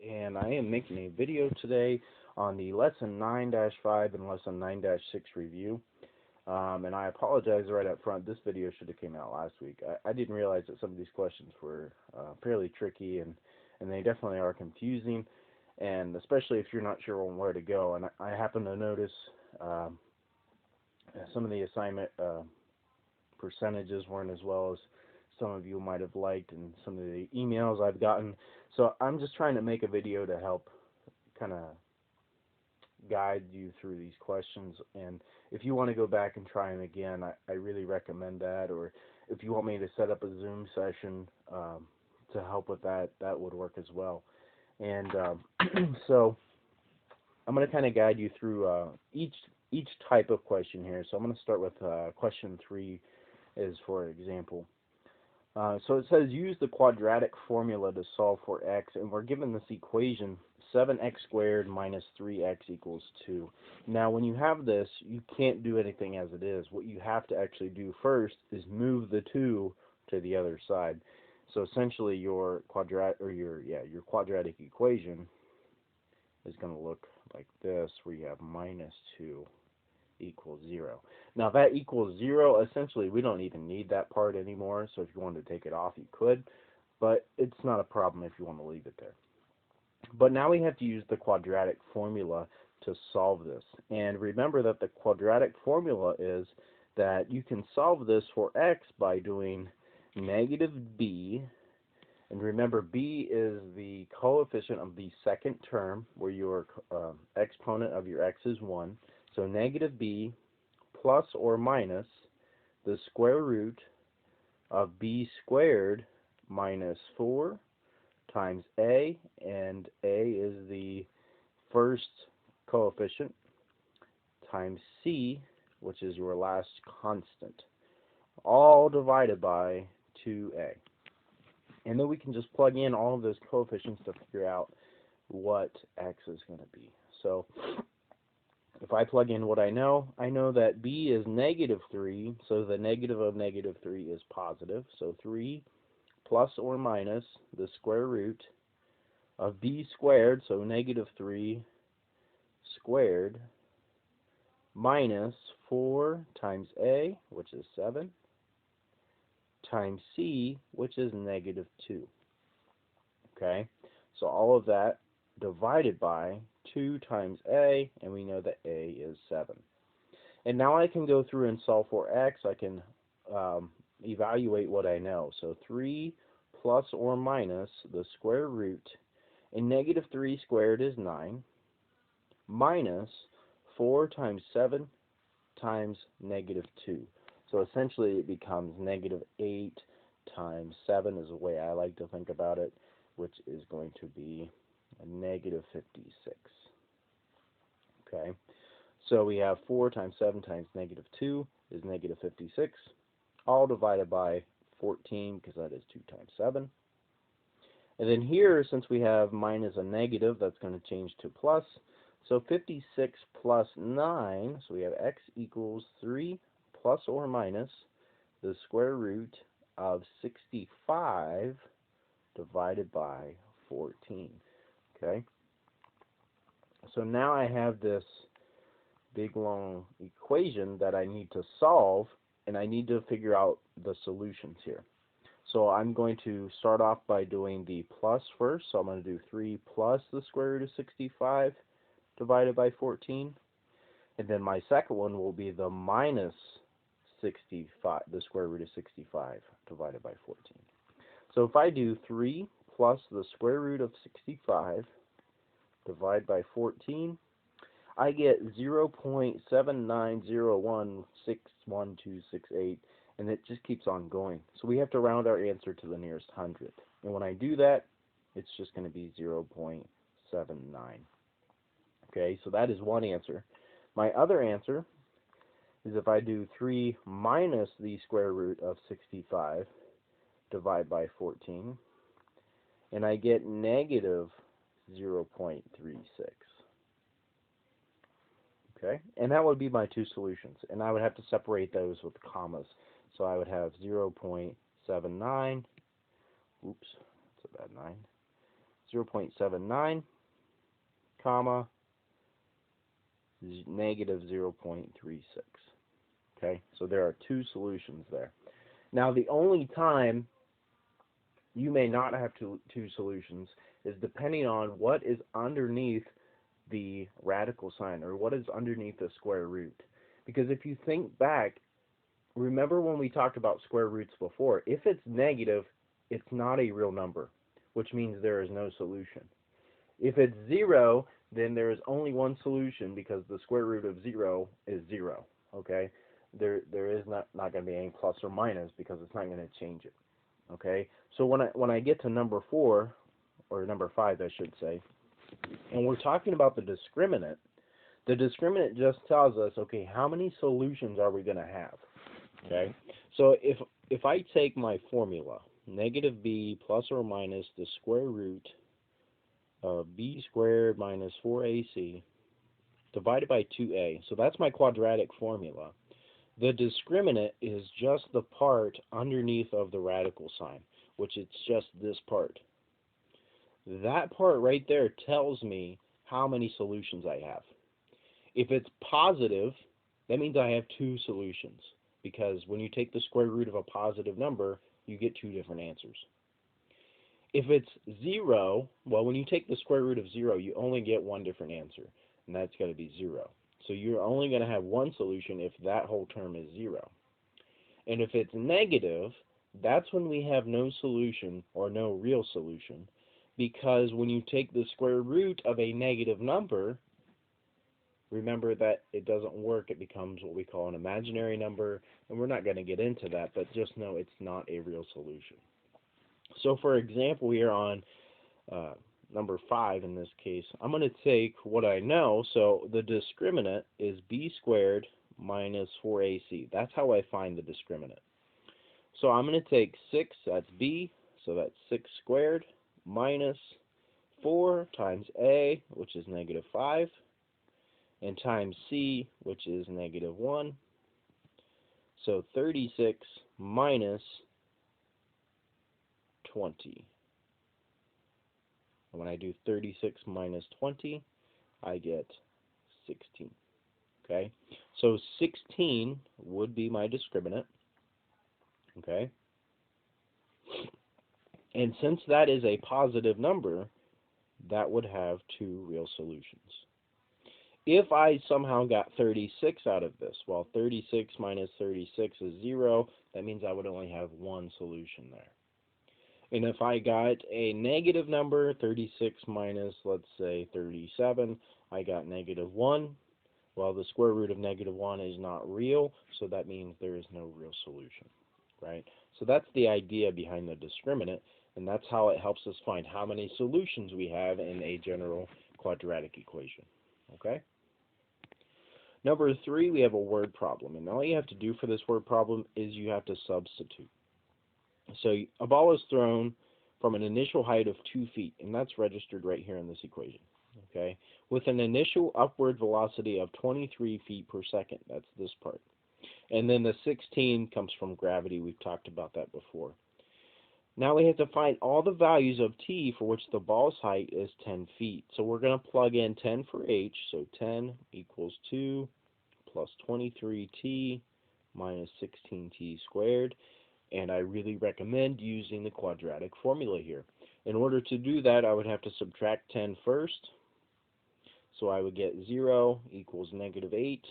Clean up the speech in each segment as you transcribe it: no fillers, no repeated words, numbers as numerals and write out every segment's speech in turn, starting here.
and I am making a video today on the Lesson 9-5 and Lesson 9-6 review. And I apologize right up front, this video should have came out last week. I didn't realize that some of these questions were fairly tricky, and they definitely are confusing, and especially if you're not sure on where to go. And I happen to notice some of the assignment percentages weren't as well as some of you might have liked, and some of the emails I've gotten. So I'm just trying to make a video to help kind of guide you through these questions. And if you want to go back and try them again, I really recommend that. Or if you want me to set up a Zoom session to help with that, that would work as well. And so I'm going to kind of guide you through each type of question here. So I'm going to start with question 3 is for example. So it says use the quadratic formula to solve for x, and we're given this equation 7x squared minus 3x equals 2. Now when you have this, you can't do anything as it is. What you have to actually do first is move the 2 to the other side. So essentially your quadratic equation is going to look like this, where you have minus 2 equals 0. Now that equals 0, essentially we don't even need that part anymore, so if you wanted to take it off you could, but it's not a problem if you want to leave it there. But now we have to use the quadratic formula to solve this. And remember that the quadratic formula is that you can solve this for x by doing negative b, and remember b is the coefficient of the second term where your exponent of your x is 1. So negative b plus or minus the square root of b squared minus 4 times a, and a is the first coefficient, times c, which is your last constant, all divided by 2a. And then we can just plug in all of those coefficients to figure out what x is going to be. So if I plug in what I know that b is negative 3, so the negative of negative 3 is positive. So 3 plus or minus the square root of b squared, so negative 3 squared, minus 4 times a, which is 7, times c, which is negative 2. Okay, so all of that divided by 2 times a, and we know that a is 7. And now I can go through and solve for x. I can evaluate what I know. So 3 plus or minus the square root, and negative 3 squared is 9, minus 4 times 7 times negative 2. So essentially it becomes negative 8 times 7 is the way I like to think about it, which is going to be negative 56. Okay, so we have 4 times 7 times negative 2 is negative 56, all divided by 14, because that is 2 times 7. And then here, since we have minus a negative, that's going to change to plus. So 56 plus 9, so we have x equals 3 plus or minus the square root of 65 divided by 14. Okay, so now I have this big long equation that I need to solve, and I need to figure out the solutions here. So I'm going to start off by doing the plus first. So I'm going to do 3 plus the square root of 65 divided by 14. And then my second one will be the minus 65, the square root of 65 divided by 14. So if I do 3 plus the square root of 65 divide by 14, I get 0.7901612268, and it just keeps on going. So we have to round our answer to the nearest hundredth. And when I do that, it's just going to be 0.79. Okay, so that is one answer. My other answer is if I do 3 minus the square root of 65 divide by 14, and I get negative 0.36. Okay, and that would be my two solutions, and I would have to separate those with commas. So I would have 0.79, oops, that's a bad 9, 0.79, comma, negative 0.36. Okay, so there are two solutions there. Now, the only time you may not have two solutions is depending on what is underneath the radical sign, or what is underneath the square root. Because if you think back, remember when we talked about square roots before, if it's negative, it's not a real number, which means there is no solution. If it's 0, then there is only one solution, because the square root of 0 is 0. Okay? There is not going to be any plus or minus, because it's not going to change it. Okay? So when I get to number 4, or number 5, I should say, and we're talking about the discriminant just tells us, okay, how many solutions are we going to have? Okay? So if I take my formula, negative b plus or minus the square root of b squared minus 4ac divided by 2a, so that's my quadratic formula. The discriminant is just the part underneath of the radical sign, which it's just this part. That part right there tells me how many solutions I have. If it's positive, that means I have two solutions, because when you take the square root of a positive number, you get two different answers. If it's 0, well, when you take the square root of 0, you only get one different answer, and that's going to be 0. So you're only going to have one solution if that whole term is 0. And if it's negative, that's when we have no solution, or no real solution, because when you take the square root of a negative number, remember that it doesn't work. It becomes what we call an imaginary number, and we're not going to get into that, but just know it's not a real solution. So for example, here on number 5 in this case, I'm going to take what I know. So the discriminant is b squared minus 4ac. That's how I find the discriminant. So I'm going to take 6, that's b, so that's 6 squared, minus 4 times a, which is negative 5, and times c, which is negative 1. So 36 minus 20. And when I do 36 minus 20, I get 16. Okay? So 16 would be my discriminant. Okay? And since that is a positive number, that would have two real solutions. If I somehow got 36 out of this, well, 36 minus 36 is 0, that means I would only have one solution there. And if I got a negative number, 36 minus, let's say, 37, I got negative 1. Well, the square root of negative 1 is not real, so that means there is no real solution, right? So that's the idea behind the discriminant, and that's how it helps us find how many solutions we have in a general quadratic equation, okay? Number 3, we have a word problem, and all you have to do for this word problem is you have to substitute. So a ball is thrown from an initial height of 2 feet, and that's registered right here in this equation, okay, with an initial upward velocity of 23 feet per second. That's this part. And then the 16 comes from gravity. We've talked about that before. Now we have to find all the values of t for which the ball's height is 10 feet. So we're going to plug in 10 for h, so 10 equals 2 plus 23t minus 16t squared. And I really recommend using the quadratic formula here. In order to do that, I would have to subtract 10 first. So I would get 0 equals negative 8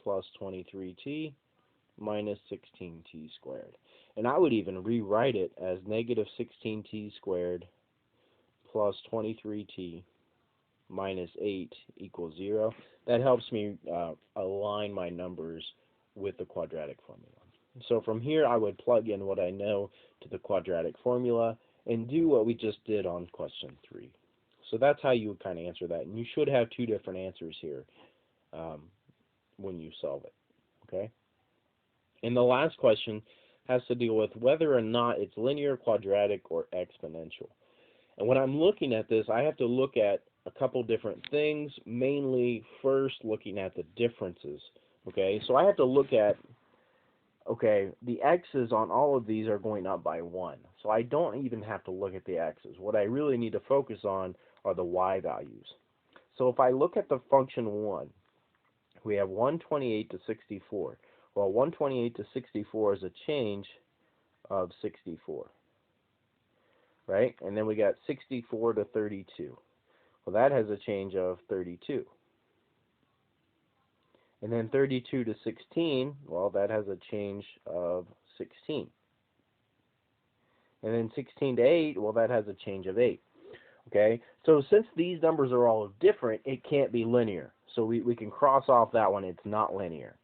plus 23t minus 16t squared. And I would even rewrite it as negative 16t squared plus 23t minus 8 equals 0. That helps me align my numbers with the quadratic formula. So from here, I would plug in what I know to the quadratic formula and do what we just did on question 3. So that's how you would kind of answer that. And you should have two different answers here when you solve it. Okay? And the last question has to deal with whether or not it's linear, quadratic, or exponential. And when I'm looking at this, I have to look at a couple different things, mainly first looking at the differences. Okay? So I have to look at okay, the x's on all of these are going up by 1. So I don't even have to look at the x's. What I really need to focus on are the y values. So if I look at the function 1, we have 128 to 64. Well, 128 to 64 is a change of 64, right? And then we got 64 to 32. Well, that has a change of 32. And then 32 to 16, well, that has a change of 16. And then 16 to 8, well, that has a change of 8. Okay, so since these numbers are all different, it can't be linear. So we can cross off that one. It's not linear.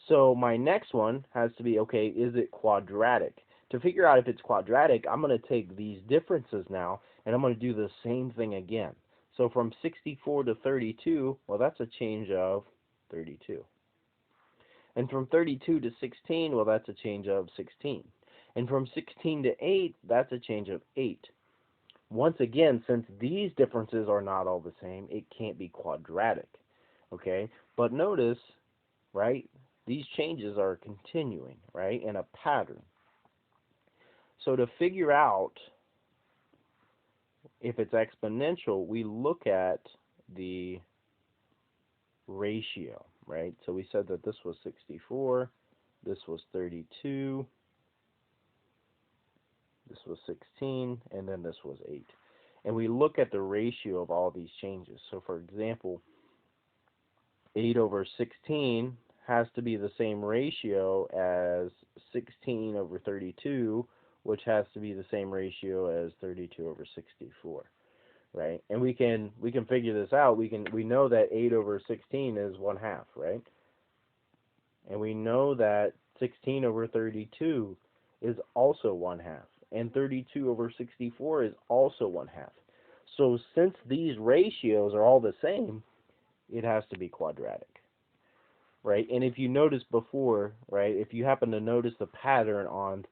So my next one has to be, okay, is it quadratic? To figure out if it's quadratic, I'm going to take these differences now, and I'm going to do the same thing again. So from 64 to 32, well, that's a change of 32. And from 32 to 16, well, that's a change of 16. And from 16 to 8, that's a change of 8. Once again, since these differences are not all the same, it can't be quadratic. Okay? But notice, right, these changes are continuing, right, in a pattern. So to figure out if it's exponential, we look at the ratio, right? So we said that this was 64, this was 32, this was 16, and then this was 8. And we look at the ratio of all these changes. So for example, 8 over 16 has to be the same ratio as 16 over 32, which has to be the same ratio as 32 over 64, right? And we can figure this out. We know that 8 over 16 is 1/2, right? And we know that 16 over 32 is also 1/2. And 32 over 64 is also 1/2. So since these ratios are all the same, it has to be quadratic, right? And if you noticed before, right, if you happen to notice the pattern on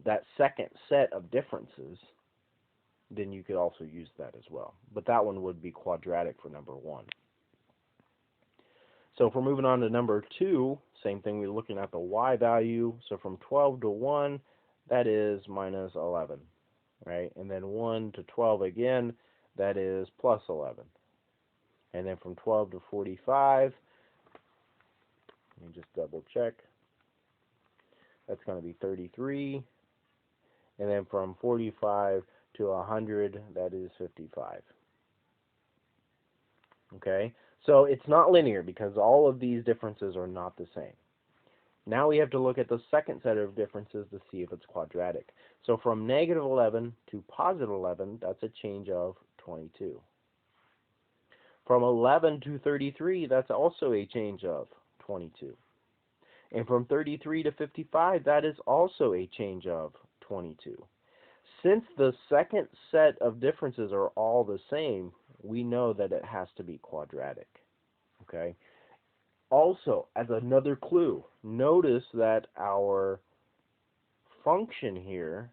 that second set of differences, then you could also use that as well. But that one would be quadratic for number 1. So if we're moving on to number 2, same thing, we're looking at the y value. So from 12 to 1, that is minus 11, right? And then 1 to 12 again, that is plus 11. And then from 12 to 45, let me just double check, that's going to be 33. And then from 45 to 100, that is 55. Okay, so it's not linear because all of these differences are not the same. Now we have to look at the second set of differences to see if it's quadratic. So from negative 11 to positive 11, that's a change of 22. From 11 to 33, that's also a change of 22. And from 33 to 55, that is also a change of 22. Since the second set of differences are all the same, we know that it has to be quadratic. Okay? Also, as another clue, notice that our function here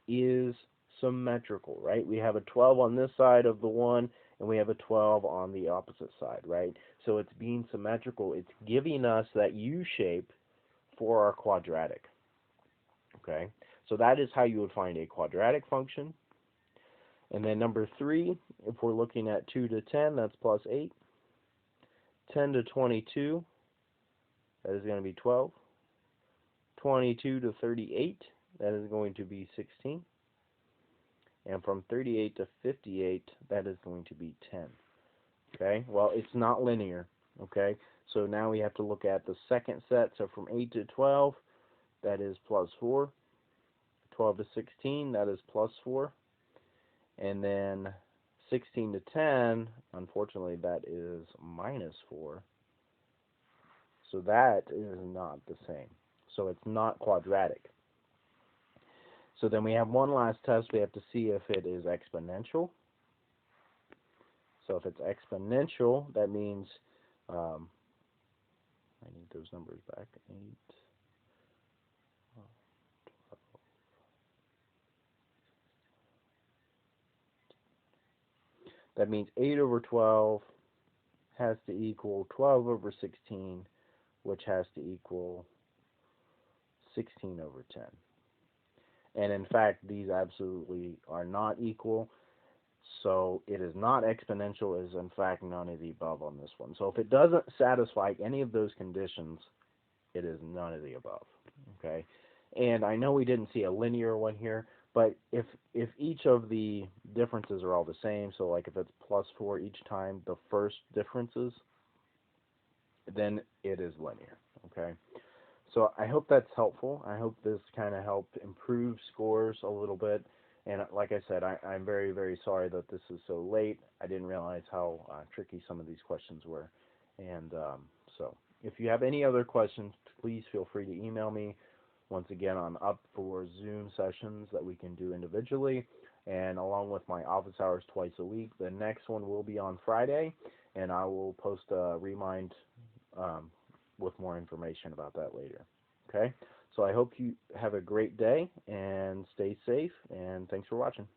is symmetrical, right? We have a 12 on this side of the 1, and we have a 12 on the opposite side, right? So it's being symmetrical. It's giving us that U shape for our quadratic. Okay? So that is how you would find a quadratic function. And then number 3, if we're looking at 2 to 10, that's plus 8. 10 to 22, that is going to be 12. 22 to 38, that is going to be 16. And from 38 to 58, that is going to be 10. Okay, well, it's not linear. Okay, so now we have to look at the second set. So from 8 to 12, that is plus 4. 12 to 16, that is plus 4. And then 16 to 10, unfortunately, that is minus 4. So that is not the same. So it's not quadratic. So then we have one last test. We have to see if it is exponential. So if it's exponential, that means, I need those numbers back, 8, 12. That means 8 over 12 has to equal 12 over 16, which has to equal 16 over 10. And in fact, these absolutely are not equal. So it is not exponential, is in fact none of the above on this one. So if it doesn't satisfy any of those conditions, it is none of the above. Okay? And I know we didn't see a linear one here, but if each of the differences are all the same, so like if it's plus 4 each time the first differences, then it is linear. Okay? So I hope that's helpful. I hope this kind of helped improve scores a little bit. And like I said, I'm very, very sorry that this is so late. I didn't realize how tricky some of these questions were. And so if you have any other questions, please feel free to email me. Once again, I'm up for Zoom sessions that we can do individually, and along with my office hours twice a week. The next one will be on Friday, and I will post a remind um, with more information about that later. Okay? So I hope you have a great day and stay safe, and thanks for watching.